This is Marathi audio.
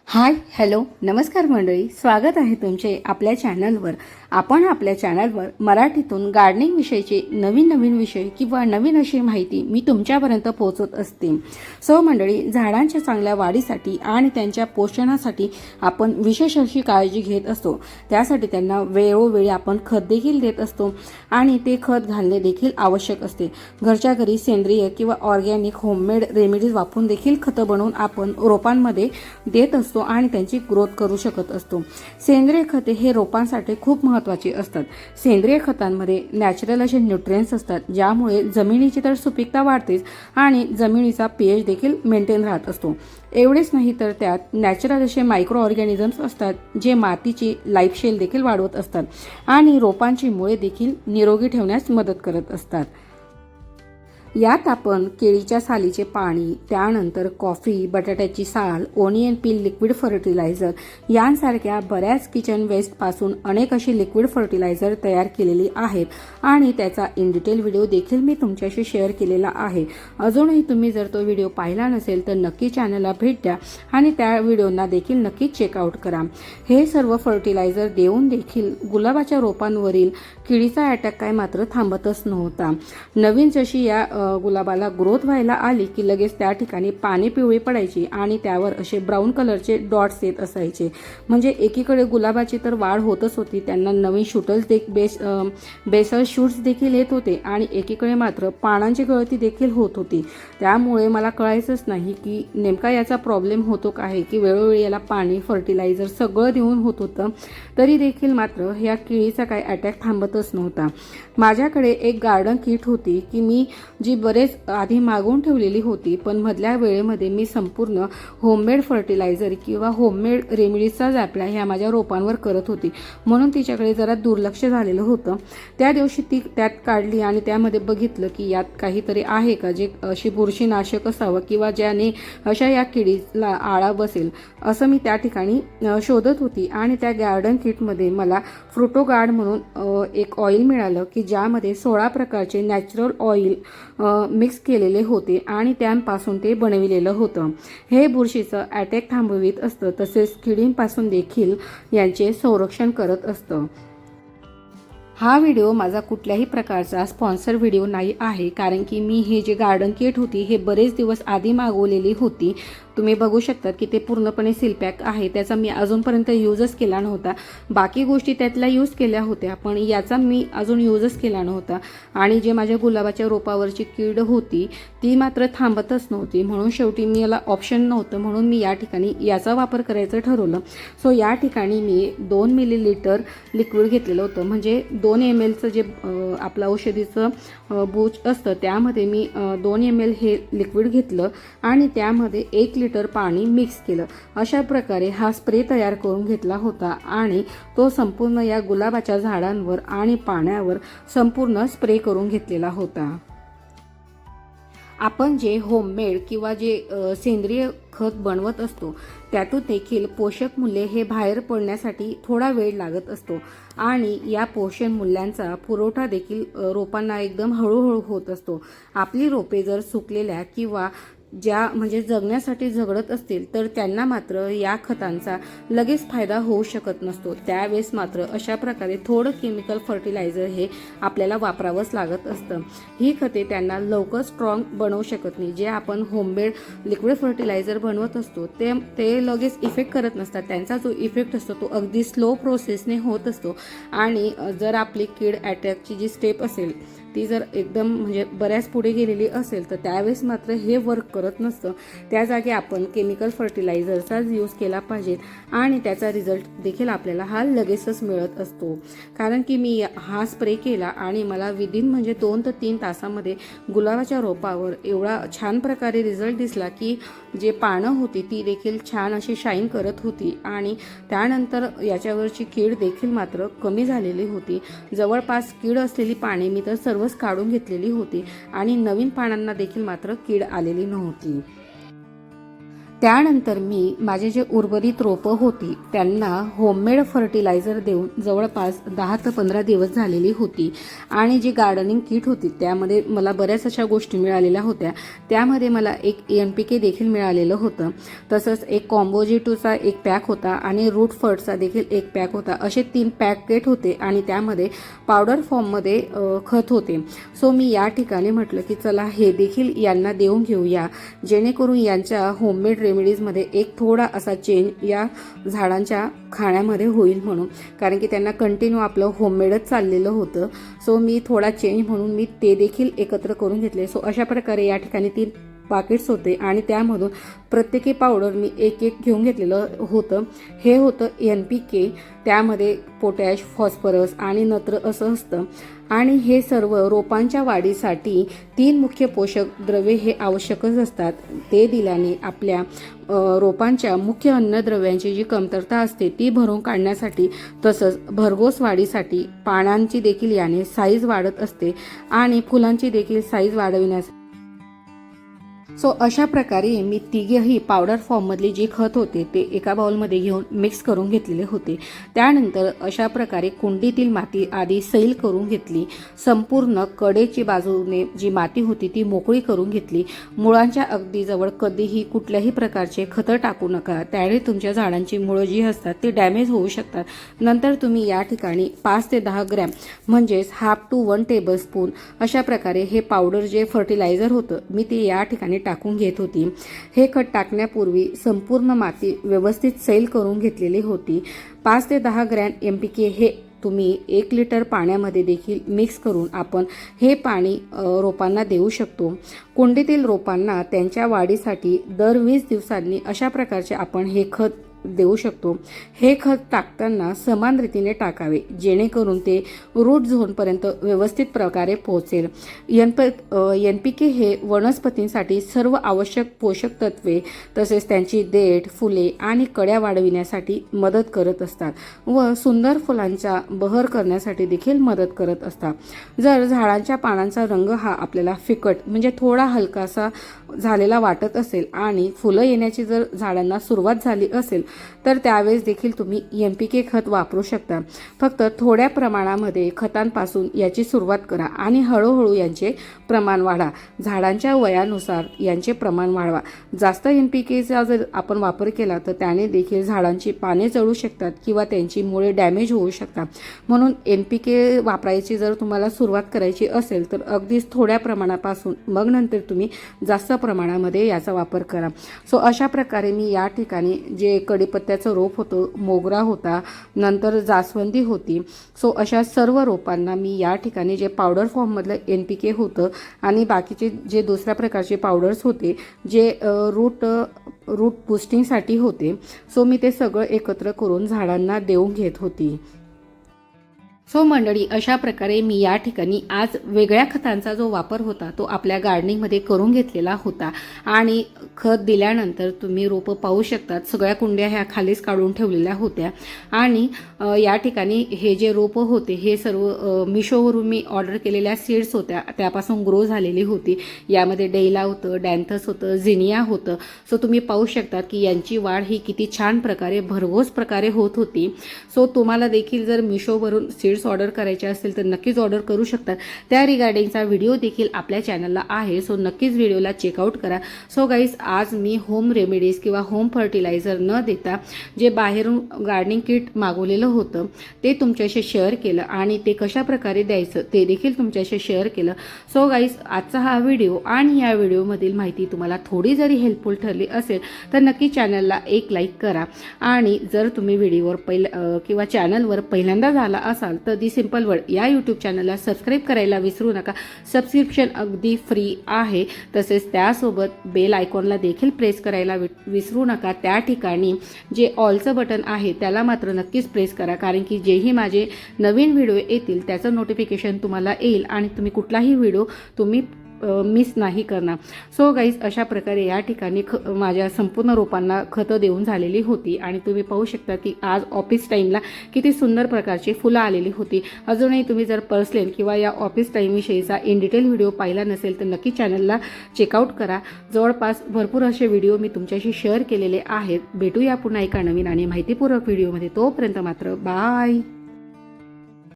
हाय हॅलो नमस्कार मंडळी, स्वागत आहे तुमचे आपल्या चॅनलवर. आपण आपल्या चॅनलवर मराठीतून गार्डनिंग विषयीचे नवीन विषय किंवा नवीन अशी माहिती मी तुमच्यापर्यंत पोहोचवत असते. सो मंडळी, झाडांच्या चांगल्या वाढीसाठी आणि त्यांच्या पोषणासाठी आपण विशेष अशी काळजी घेत असतो. त्यासाठी त्यांना वेळोवेळी आपण खत देखील देत असतो आणि ते खत घालणे देखील आवश्यक असते. घरच्या घरी सेंद्रिय किंवा ऑर्गॅनिक होममेड रेमेडीज वापरून देखील खतं बनवून आपण रोपांमध्ये देत असतो आणि त्यांची ग्रोथ करू शकत असतो. सेंद्रिय खते हे रोपांसाठी खूप महत्त्वाचे असतात. सेंद्रिय खतांमध्ये नॅचरल असे न्यूट्रिएंट्स असतात, ज्यामुळे जमिनीची तर सुपीकता वाढतेच आणि जमिनीचा pH देखील मेंटेन राहत असतो. एवढेच नाही तर त्यात नॅचरल असे मायक्रो ऑर्गॅनिझम्स असतात, जे मातीची लाईफस्टाईल देखील वाढवत असतात आणि रोपांची मुळे देखील निरोगी ठेवण्यास मदत करत असतात. यात आपण केळीच्या सालीचे पाणी, त्यानंतर कॉफी, बटाट्याची साल, ओनियन पील लिक्विड फर्टिलायझर यांसारख्या बऱ्याच किचन वेस्टपासून अनेक अशी लिक्विड फर्टिलायझर तयार केलेली आहेत आणि त्याचा इन डिटेल व्हिडिओ देखील मी तुमच्याशी शेअर केलेला आहे. अजूनही तुम्ही जर तो व्हिडिओ पाहिला नसेल तर नक्की चॅनलला भेट द्या आणि त्या व्हिडिओंना देखील नक्की चेकआउट करा. हे सर्व फर्टिलायझर देऊन देखील गुलाबाच्या रोपांवरील किडीचा अटॅक काय मात्र थांबतच नव्हता. नवीन जशी या गुलाबाला ग्रोथ व्हायला आली की लगेच त्या ठिकाणी पाने पिवळी पडायची आणि त्यावर असे ब्राऊन कलरचे डॉट्स येत असायचे. म्हणजे एकीकडे गुलाबाची तर वाढ होतच होती, त्यांना नवीन शूटल्स बेसल शूट्स देखील येत होते आणि एकीकडे मात्र पानांची गळती देखील होत होती. त्यामुळे मला कळायचंच नाही की नेमका याचा प्रॉब्लेम होतो काय, की वेळोवेळी याला पाणी, फर्टिलायझर सगळं देऊन होत होतं तरी देखील मात्र ह्या किडीचा काय अटॅक थांबतच नव्हता. माझ्याकडे एक गार्डन किट होती की मी जी बरेच आधी मागवून ठेवलेली होती, पण मधल्या वेळेमध्ये मी संपूर्ण होममेड फर्टिलायझर किंवा होममेड रेमेडीजचाच ॲप्लाय ह्या माझ्या रोपांवर करत होती, म्हणून तिच्याकडे जरा दुर्लक्ष झालेलं होतं. त्या दिवशी ती त्यात काढली आणि त्यामध्ये बघितलं की यात काहीतरी आहे का जे अशी बुरशीनाशक असावं किंवा ज्याने अशा या किडीला आळा बसेल, असं मी त्या ठिकाणी शोधत होती. आणि त्या गार्डन किटमध्ये मला फ्रुटो गार्ड म्हणून एक ऑइल मिळालं की ज्यामध्ये 16 प्रकारचे नॅचरल ऑइल मिक्स केलेले होते आणि त्यांपासून ते बनविलेलं होतं. हे बुरशीचं अटॅक थांबवित असतं, तसेच किडींपासून देखील यांचे संरक्षण करत असतं. हा व्हिडिओ माझा कुठल्याही प्रकारचा स्पॉन्सर व्हिडिओ नाही आहे, कारण की मी हे जे गार्डन किट होती हे बरेच दिवस आधी मागवलेली होती. तुम्ही बघू शकता की ते पूर्णपणे सीलपॅक आहे. त्याचा मी अजूनपर्यंत यूजच केला नव्हता. बाकी गोष्टी त्यातल्या यूज केल्या होत्या, पण याचा मी अजून यूजच केला नव्हता. आणि जे माझ्या गुलाबाच्या रोपावरची कीड होती ती मात्र थांबतच नव्हती, म्हणून शेवटी मी याला ऑप्शन नव्हतं म्हणून मी या ठिकाणी याचा वापर करायचं ठरवलं. सो या ठिकाणी मी 2 मिलीलिटर लिक्विड घेतलेलं होतं. म्हणजे 2 ml जे आपलं औषधीचं बूच असतं त्यामध्ये मी 2 ml हे लिक्विड घेतलं आणि त्यामध्ये 1 लिटर पाणी मिक्स केलं. अशा प्रकारे हा स्प्रे तयार करून घेतला होता आणि तो संपूर्ण या गुलाबाच्या झाडांवर आणि पाण्यावर संपूर्ण स्प्रे करून घेतलेला होता. आपण जे होममेड किंवा जे सेंद्रिय खत बनवत असतो त्यातून देखील पोषक मूल्य हे बाहेर पडण्यासाठी थोडा वेळ लागत असतो आणि या पोषण मूल्यांचा पुरवठा देखील रोपांना एकदम हळूहळू होत असतो. आपली रोपे जर सुकलेल्या किंवा ज्या म्हणजे जगण्यासाठी झगडत असतील तर त्यांना मात्र या खतांचा लगेच फायदा होऊ शकत नसतो. त्यावेळेस मात्र अशा प्रकारे थोडं केमिकल फर्टिलायझर हे आपल्याला वापरावंच लागत असतं. ही खते त्यांना लवकर स्ट्रॉंग बनवू शकत नाही. जे आपण होममेड लिक्विड फर्टिलायझर बनवत असतो ते लगेच इफेक्ट करत नसतात. त्यांचा जो इफेक्ट असतो तो अगदी स्लो प्रोसेसने होत असतो आणि जर आपली कीड अटॅकची जी स्टेप असेल ती जर एकदम म्हणजे बऱ्याच पुढे गेलेली असेल तर त्यावेळेस मात्र हे वर्क करत नसतं. त्या जागी आपण केमिकल फर्टिलायझरचाच यूज केला पाहिजे आणि त्याचा रिझल्ट देखील आपल्याला हा लगेचच मिळत असतो. कारण की मी हा स्प्रे केला आणि मला विदिन म्हणजे 2 ते 3 तासामध्ये गुलाबाच्या रोपावर एवढा छान प्रकारे रिझल्ट दिसला की जे पानं होती ती देखील छान अशी शाईन करत होती आणि त्यानंतर याच्यावरची कीड देखील मात्र कमी झालेली होती. जवळपास कीड असलेली पाने मी तर सर्वच काढून घेतलेली होती आणि नवीन पानांना देखील मात्र कीड आलेली नव्हती. त्यानंतर मी माझे जे उर्वरित रोपं होती त्यांना होममेड फर्टिलायझर देऊन जवळपास 10 ते 15 दिवस झालेली होती आणि जी गार्डनिंग किट होती त्यामध्ये मला बऱ्याच अशा गोष्टी मिळालेल्या होत्या। त्यामध्ये मला एक NPK देखील मिळालेलं होतं, तसंच एक कॉम्बोजिटूचा एक पॅक होता आणि रूट फर्टचा देखील एक पॅक होता। असे 3 पॅकेट होते आणि त्यामध्ये पावडर फॉर्ममध्ये खत होते। सो मी या ठिकाणी म्हटलं की चला हे देखील यांना देऊन घेऊया, जेणेकरून यांच्या होममेड रेमेडीजमध्ये एक थोडा असा चेंज या झाडांच्या खाण्यामध्ये होईल म्हणून, कारण की त्यांना कंटिन्यू आपलं होममेडच चाललेलं होतं। सो मी थोडा चेंज म्हणून मी ते देखील एकत्र करून घेतले। सो अशा प्रकारे या ठिकाणी 3 पाकिट्स होते आणि त्यामधून प्रत्येकी पावडर मी एक घेऊन घेतलेलं होतं। हे होतं NPK, त्यामध्ये पोटॅश, फॉस्फरस आणि नत्र असं असतं आणि हे सर्व रोपांच्या वाढीसाठी 3 मुख्य पोषक द्रव्ये हे आवश्यकच असतात। ते दिल्याने आपल्या रोपांच्या मुख्य अन्नद्रव्यांची जी कमतरता असते ती भरून काढण्यासाठी, तसंच भरघोस वाढीसाठी, पानांची देखील याने साईज वाढत असते आणि फुलांची देखील साईज वाढविण्यासाठी। सो अशा प्रकारे मी तिघेही पावडर फॉर्ममधली जी खत होते ते एका बाउलमध्ये घेऊन मिक्स करून घेतलेले होते। त्यानंतर अशा प्रकारे कुंडीतील माती आधी सैल करून घेतली, संपूर्ण कडेची बाजूने जी माती होती ती मोकळी करून घेतली। मुळांच्या अगदी जवळ कधीही कुठल्याही प्रकारचे खतं टाकू नका, त्याने तुमच्या झाडांची मुळं जी असतात ती डॅमेज होऊ शकतात। नंतर तुम्ही या ठिकाणी 5 ते 10 ग्रॅम म्हणजेच हाफ टू 1 टेबलस्पून अशा प्रकारे हे पावडर जे फर्टिलायझर होतं मी ते या ठिकाणी टाकून घेत होती। हे खत टाकण्यापूर्वी संपूर्ण माती व्यवस्थित सैल करून घेतलेली होती। 5 ते 10 ग्रॅम NPK हे तुम्ही 1 लिटर पाण्यामध्ये देखील मिक्स करून आपण हे पाणी रोपांना देऊ शकतो। कुंडीतील रोपांना त्यांच्या वाढीसाठी दर 20 दिवसांनी अशा प्रकारचे आपण हे खत देऊ शकतो। हे खत टाकताना समान रीतीने टाकावे, जेणेकरून ते रूट झोनपर्यंत व्यवस्थित प्रकारे पोहोचेल। NPK हे वनस्पतींसाठी सर्व आवश्यक पोषक तत्वे तसेच त्यांची देठ, फुले आणि कळ्या वाढविण्यासाठी मदत करत असतात व सुंदर फुलांचा बहर करण्यासाठी देखील मदत करत असतात। जर झाडांच्या पानांचा रंग हा आपल्याला फिकट म्हणजे थोडा हलकासा झालेला वाटत असेल आणि फुलं येण्याची जर झाडांना सुरुवात झाली असेल तर त्यावेळेस देखील तुम्ही NPK खत वापरू शकता। फक्त थोड्या प्रमाणामध्ये खतांपासून याची सुरुवात करा आणि हळूहळू यांचे प्रमाण वाढा। झाडांच्या वयानुसार यांचे प्रमाण वाढवा। जास्त NPKचा जर आपण वापर केला तर त्याने देखील झाडांची पाने जळू शकतात किंवा त्यांची मुळे डॅमेज होऊ शकतात। म्हणून NPK वापरायची जर तुम्हाला सुरुवात करायची असेल तर अगदीच थोड्या प्रमाणापासून मग नंतर तुम्ही जास्त प्रमाणामध्ये याचा वापर करा। सो अशा प्रकारे मी या ठिकाणी जे कडीपत्त्याचं रोप होतं, मोगरा होता, नंतर जास्वंदी होती, सो अशा सर्व रोपांना मी या ठिकाणी जे पावडर फॉर्ममधलं NPK होतं आणि बाकीचे जे दुसऱ्या प्रकारचे पावडर्स होते जे रूट बूस्टिंगसाठी होते, सो मी ते सगळं एकत्र करून झाडांना देऊन घेत होती। सो मंडळी, अशा प्रकारे मी या ठिकाणी आज वेगळ्या खतांचा जो वापर होता तो आपल्या गार्डनिंगमध्ये करून घेतलेला होता आणि खत दिल्यानंतर तुम्ही रोपं पाहू शकतात, सगळ्या कुंड्या ह्या खालीच काढून ठेवलेल्या होत्या आणि या ठिकाणी हे जे रोपं होते हे सर्व मिशोवरून मी ऑर्डर केलेल्या सीड्स होत्या, त्यापासून ग्रो झालेली होती। यामध्ये डेला होतं, डॅन्थस होतं, झिनिया होतं। सो तुम्ही पाहू शकतात की यांची वाढ ही किती छान प्रकारे भरघोस प्रकारे होत होती। सो तुम्हाला देखील जर मिशोवरून सीड्स ऑर्डर करायचे असेल तर नक्कीच ऑर्डर करू शकतात। त्या रिगार्डिंगचा व्हिडिओ देखील आपल्या चॅनलला आहे, सो नक्कीच व्हिडिओला चेकआउट करा। सो गाईज, आज मी होम रेमेडीज किंवा होम फर्टिलायझर न देता जे बाहेरून गार्डनिंग किट मागवलेलं होतं ते तुमच्याशी शेअर केलं आणि ते कशा प्रकारे द्यायचं ते देखील तुमच्याशी शेअर केलं। सो गाईज, आजचा हा व्हिडिओ आणि या व्हिडिओमधील माहिती तुम्हाला थोडी जरी हेल्पफुल ठरली असेल तर नक्की चॅनलला एक लाईक करा आणि जर तुम्ही व्हिडिओवर किंवा चॅनलवर पहिल्यांदा झाला असाल तर दी सिंपल वर्ल्ड या यूट्यूब चॅनलला सबस्क्राईब करायला विसरू नका। सबस्क्रिप्शन अगदी फ्री आहे, तसेच त्यासोबत बेल आयकॉनला देखील प्रेस करायला विसरू नका। त्या ठिकाणी जे ऑलचं बटन आहे त्याला मात्र नक्कीच प्रेस करा, कारण की जेही माझे नवीन व्हिडिओ येतील त्याचं नोटिफिकेशन तुम्हाला येईल आणि तुम्ही कुठलाही व्हिडिओ तुम्ही मिस नाही करणार. सो गाईज अशा प्रकारे या ठिकाणी माझ्या संपूर्ण रोपांना खतं देऊन झालेली होती आणि तुम्ही पाहू शकता की आज ऑफिस टाईमला किती सुंदर प्रकारची फुलं आलेली होती. अजूनही तुम्ही जर पर्सनल किंवा या ऑफिस टाईमविषयीचा इन डिटेल व्हिडिओ पाहिला नसेल तर नक्की चॅनलला चेकआउट करा. जवळपास भरपूर असे व्हिडिओ मी तुमच्याशी शेअर केलेले आहेत. भेटूया पुन्हा एका नवीन आणि माहितीपूर्वक व्हिडिओमध्ये. तोपर्यंत मात्र बाय.